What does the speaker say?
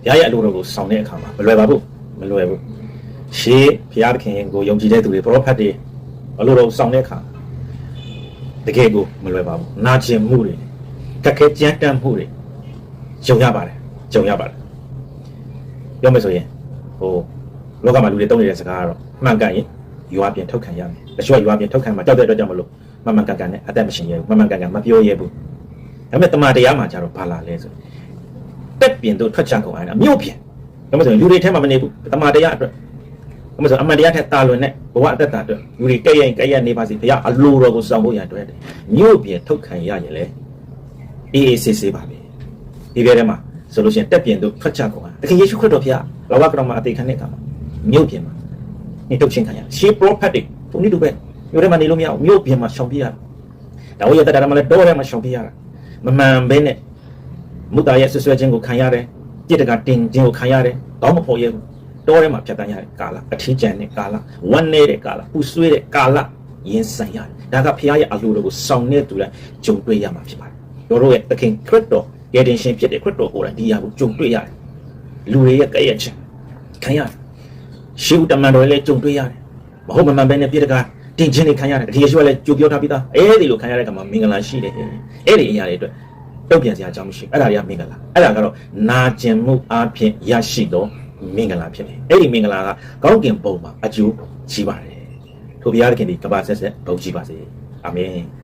ဘုရားရဲ့အလိုတော်ကိုဆောင်တဲ့အခါမှာမလွယ်ပါဘူးမလွယ်ဘူးရှေးဘုရားသခင်ကိုယုံကြည်တဲ့သူတွေပရောဖက်တွေအလိုတော်ဆောင်တဲ့အခါတကယ်ကိုမလွယ်ပါဘူးနာကျင်မှုတွေကက်ခဲကြမ်းတမ်းမှုတွေကြုံရပါတယ်ပြောမယ်ဆိုရင်ဟိုလောကမှာလူတွေတုံးနေတဲ့စကားကတော့မှန်ကန်ရင်ရွာပြင်ထုတ်ခံရမယ်တချို့ရွာပြင်ထုတ်ခံမှာကြောက်တဲ့အတွက်ကြောင့်မလို့မှန်ကန်နဲ့အသက်မရှင်ရဘူးမှန်ကန်မပြောရဘူးဒါပေမဲ့တမန်တရားမှာကျတော့ဘာလာလဲဆိုတက်ပြင်တို့ထွက်ချကုန်အောင်အမြို့ပြင်ဒါမှမဟုတ်လူတွေထဲမှာမနေဘူးတမန်တရားအတွက်ဒါမှမဟုတ်အမှန်တရားထက်တာလွင်တဲ့ဘဝအသက်တာအတွက်လူတွေကဲ့ရဲ့နေပါစေဘုရားအလိုတော်ကိုစောင့်ဖို့ရအတွက်မြို့ပြင်ထုတ်ခံရရင်လေအေးဆေးဆေးပါပဲဒီထဲမှာဆိုလို့ရှိရင်တက်ပြင်တို့ထွက်ချကုန်အောင်တခင်ယေရှုခရစ်တော်ဘုရားလောကကောင်မှာအသေးခံတဲ့အခါမှာမြို့ပြင်မှာနေထုတ်ချင်းခံရရှေး prophetic ဘုန်းကြီးတို့ပဲမြို့ထဲမှာနေလို့မရဘူးမြို့ပြင်မှာရှောင်ပြေးရတယ်ဒါဝိယတတာမှာလည်းတော့ထဲမှာရှောင်ပြေးရတာမမှန်ဘဲနဲ့မုတာရဲ့ဆွဆွဲခြင်းကိုခံရတယ်ပြစ်တကတင်ခြင်းကိုခံရတယ်တောင်းမဖို့ရဲဘူးတော့ထဲမှာဖြတ်တန်းရတဲ့ကာလအထီးကျန်တဲ့ကာလဝမ်းနေတဲ့ကာလပူဆွေးတဲ့ကာလရင်ဆိုင်ရတယ်ဒါကဘုရားရဲ့အလိုတော်ကိုစောင့်နေတူလဲကြုံတွေ့ရမှာဖြစ်ပါတယ်တို့ရဲ့သခင်ခရစ်တော်ကယ်တင်ရှင်ဖြစ်တဲ့ခရစ်တော်ကိုယ်တိုင်ဒီအရာကိုကြုံတွေ့ရတယ်လူတွေရဲ့ကဲ့ရဲ့ခြင်းခံရတယ်ရှေးဦးတမန်တော်လည်းကြုံတွေ့ရတယ်မဟုတ်မမှန်ပဲနဲ့ပြစ်တကတင်ခြင်းတွေခံရတယ်ဒီယေရှုကလည်းကြိုပြောထားပြီးသားအဲဒီလိုခံရတဲ့ကမှာမင်္ဂလာရှိတယ်အဲ့ဒီအရာတွေအတွက်တုံ့ပြန်စရာအကြောင်းမရှိအဲ့ဒါတွေကမင်္ဂလာအဲ့ဒါကတော့နာကျင်မှုအပြင်ရရှိသောမင်္ဂလာဖြစ်တယ်အဲ့ဒီမင်္ဂလာကကောင်းကင်ဘုံမှာအကျိုးရှိပါတယ်ထိုဘုရားသခင်ဒီကမ္ဘာဆက်ဆက်ဘုံရှိပါစေအာမင်